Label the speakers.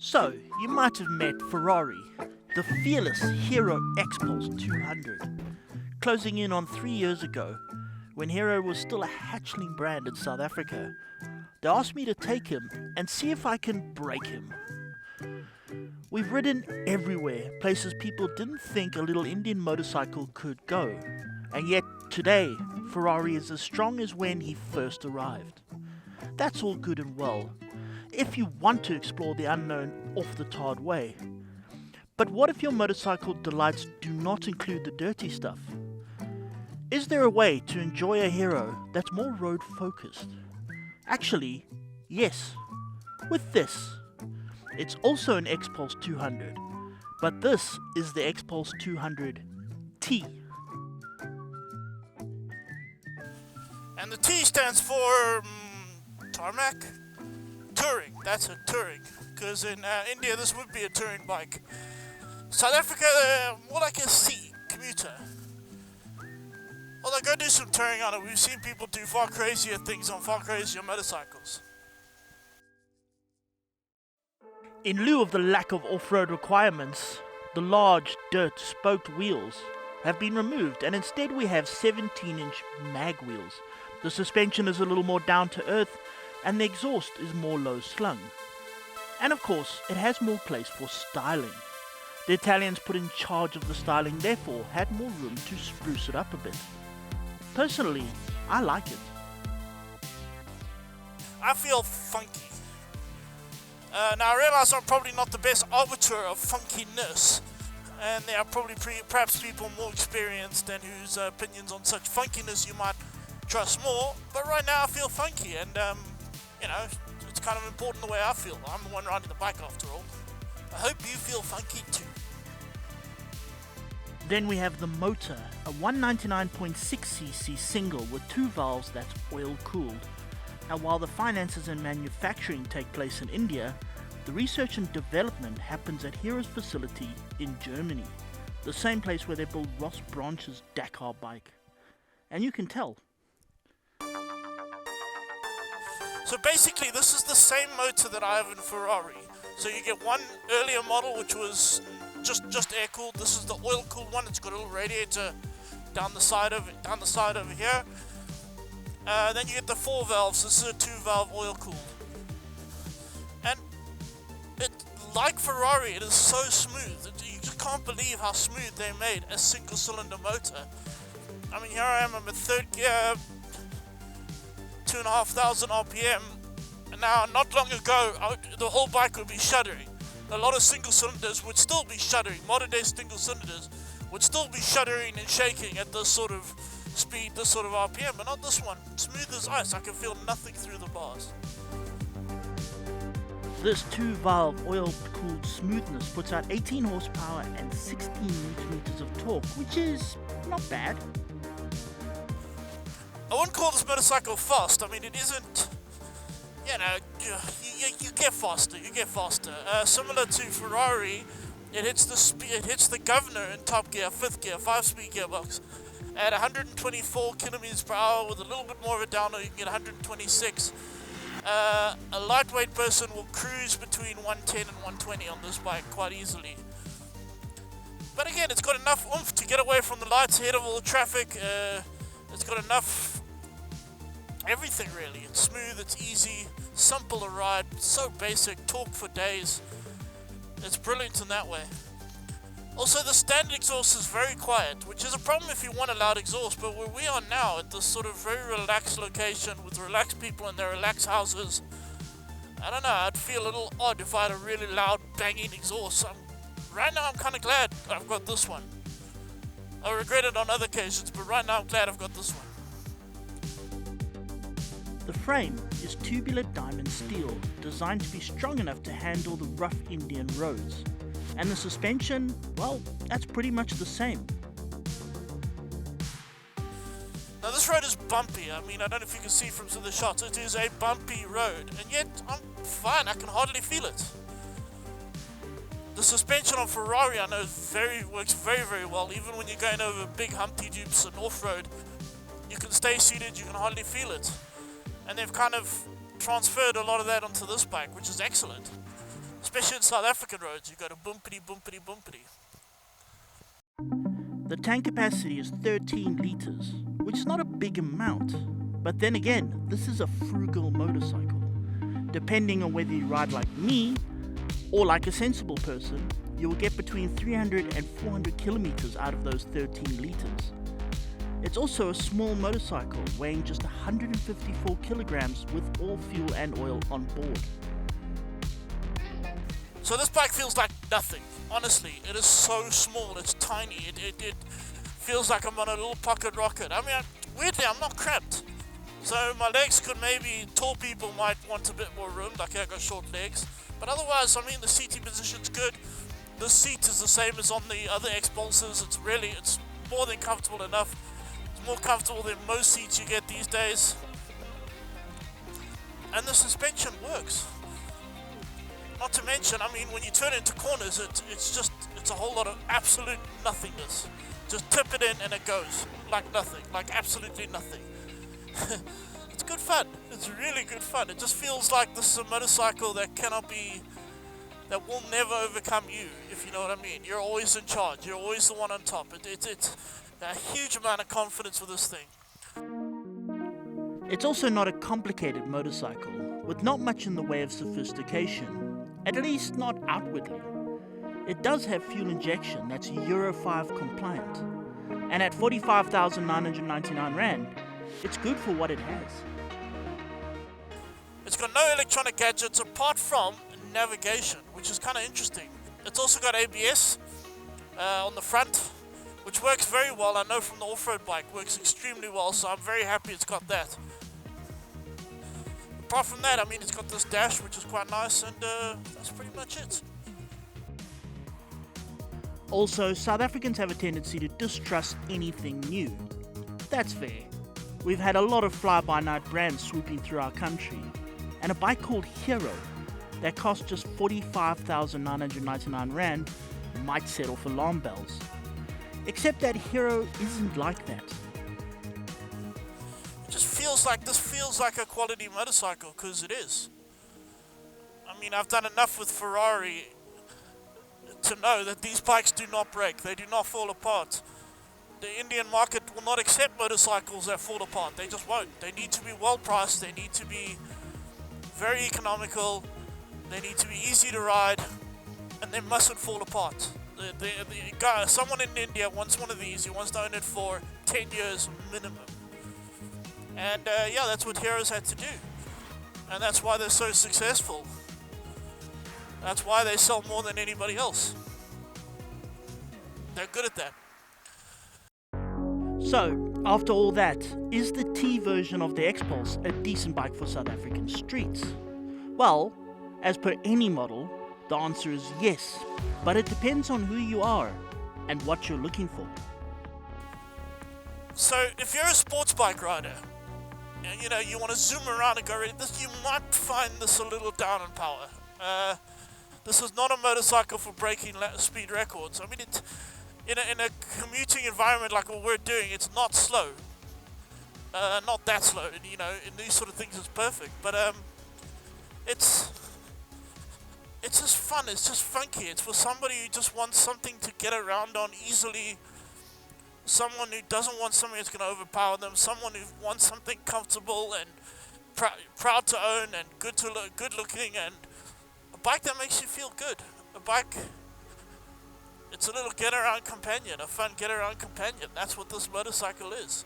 Speaker 1: So, you might have met Ferrari, the fearless Hero XPulse 200, closing in on 3 years ago, when Hero was still a hatchling brand in South Africa. They asked me to take him and see if I can break him. We've ridden everywhere, places people didn't think a little Indian motorcycle could go. And yet, today, Ferrari is as strong as when he first arrived. That's all good and well, if you want to explore the unknown off the tarred way. But what if your motorcycle delights do not include the dirty stuff? Is there a way to enjoy a Hero that's more road focused? Actually, yes, with this. It's also an XPulse 200, but this is the XPulse 200T.
Speaker 2: And the T stands for tarmac? Touring, that's a touring, because in India this would be a touring bike. South Africa, more like a C, commuter. Although go do some touring on it, we've seen people do far crazier things on far crazier motorcycles.
Speaker 1: In lieu of the lack of off-road requirements, the large dirt spoked wheels have been removed, and instead we have 17-inch mag wheels. The suspension is a little more down to earth, and the exhaust is more low slung. And of course, it has more place for styling. The Italians put in charge of the styling, therefore had more room to spruce it up a bit. Personally, I like it.
Speaker 2: I feel funky. Now I realise I'm probably not the best arbiter of funkiness, and there are probably perhaps people more experienced and whose opinions on such funkiness you might trust more, but right now I feel funky, and it's kind of important the way I feel. I'm the one riding the bike after all. I hope you feel funky too.
Speaker 1: Then we have the motor, a 199.6cc single with 2 valves that's oil cooled. Now while the finances and manufacturing take place in India, the research and development happens at Hero's facility in Germany, the same place where they built Ross Branch's Dakar bike. And you can tell.
Speaker 2: So basically this is the same motor that I have in Ferrari. So you get one earlier model which was just air cooled. This is the oil cooled one. It's got a little radiator down the side over here. Then you get the 4 valves. This is a 2 valve oil cooled. And it, like Ferrari, it is so smooth. You just can't believe how smooth they made a single cylinder motor. I mean, here I am, I'm at 3rd gear, 2,500 RPM. And now, not long ago, the whole bike would be shuddering. A lot of single cylinders would still be shuddering. Modern day single cylinders would still be shuddering and shaking at this sort of speed, this sort of RPM, but not this one. Smooth as ice. I can feel nothing through the bars.
Speaker 1: This 2 valve oil cooled smoothness puts out 18 horsepower and 16 newton meters of torque, which is not bad.
Speaker 2: I wouldn't call this motorcycle fast. I mean, it isn't. You get faster. Similar to Ferrari, it hits the governor in top gear, 5th gear, 5-speed gearbox. At 124 kilometers per hour with a little bit more of a downer, you can get 126. A lightweight person will cruise between 110 and 120 on this bike quite easily. But again, it's got enough oomph to get away from the lights ahead of all the traffic. It's got enough everything really. It's smooth, it's easy, simple to ride, so basic, torque for days. It's brilliant in that way. Also, the standard exhaust is very quiet, which is a problem if you want a loud exhaust, but where we are now, at this sort of very relaxed location with relaxed people in their relaxed houses, I don't know, I'd feel a little odd if I had a really loud, banging exhaust. Right now, I'm kind of glad I've got this one. I regret it on other occasions, but right now, I'm glad I've got this one.
Speaker 1: The frame is tubular diamond steel, designed to be strong enough to handle the rough Indian roads. And the suspension, well, that's pretty much the same.
Speaker 2: Now this road is bumpy. I mean, I don't know if you can see from some of the shots. It is a bumpy road, and yet I'm fine. I can hardly feel it. The suspension on Ferrari, I know, works very, very well. Even when you're going over big Humpty Dupes and off-road, you can stay seated, you can hardly feel it. And they've kind of transferred a lot of that onto this bike, which is excellent. Especially in South African roads, you go to bumpity, bumpity, bumpity.
Speaker 1: The tank capacity is 13 litres, which is not a big amount. But then again, this is a frugal motorcycle. Depending on whether you ride like me or like a sensible person, you will get between 300 and 400 kilometers out of those 13 litres. It's also a small motorcycle weighing just 154 kilograms with all fuel and oil on board.
Speaker 2: So this bike feels like nothing. Honestly, it is so small, it's tiny, it feels like I'm on a little pocket rocket. I mean, weirdly, I'm not cramped. So my legs could maybe, tall people might want a bit more room, like I got short legs. But otherwise, I mean, the seating position's good. The seat is the same as on the other XPulses. It's more than comfortable enough. It's more comfortable than most seats you get these days. And the suspension works. Not to mention, I mean, when you turn into corners, it's a whole lot of absolute nothingness. Just tip it in and it goes. Like nothing. Like absolutely nothing. It's good fun. It's really good fun. It just feels like this is a motorcycle that will never overcome you, if you know what I mean. You're always in charge. You're always the one on top. It's a huge amount of confidence with this thing.
Speaker 1: It's also not a complicated motorcycle, with not much in the way of sophistication. At least not outwardly. It does have fuel injection that's Euro 5 compliant, and at 45,999 Rand, it's good for what it has.
Speaker 2: It's got no electronic gadgets apart from navigation, which is kind of interesting. It's also got ABS on the front, which works very well. I know from the off-road bike, works extremely well, so I'm very happy it's got that. Apart from that, I mean, it's got this dash, which is quite nice, and that's pretty much it.
Speaker 1: Also, South Africans have a tendency to distrust anything new. That's fair. We've had a lot of fly-by-night brands swooping through our country, and a bike called Hero that costs just 45,999 Rand might set off alarm bells. Except that Hero isn't like that.
Speaker 2: This feels like a quality motorcycle, because it is. I mean, I've done enough with Ferrari to know that these bikes do not break. They do not fall apart. The Indian market will not accept motorcycles that fall apart. They just won't. They need to be well priced. They need to be very economical. They need to be easy to ride, and they mustn't fall apart. Someone in India wants one of these. He wants to own it for 10 years minimum. And yeah, that's what Heroes had to do. And that's why they're so successful. That's why they sell more than anybody else. They're good at that.
Speaker 1: So, after all that, is the T version of the XPulse a decent bike for South African streets? Well, as per any model, the answer is yes, but it depends on who you are and what you're looking for.
Speaker 2: So, if you're a sports bike rider, and you want to zoom around and go, you might find this a little down in power. This is not a motorcycle for breaking speed records. I mean, in a commuting environment like what we're doing, it's not slow. Not that slow. In these sort of things, it's perfect. But it's just fun. It's just funky. It's for somebody who just wants something to get around on easily. Someone who doesn't want something that's going to overpower them. Someone who wants something comfortable and proud to own and good looking, and a bike that makes you feel good. A bike. It's a little get around companion, a fun get around companion. That's what this motorcycle is.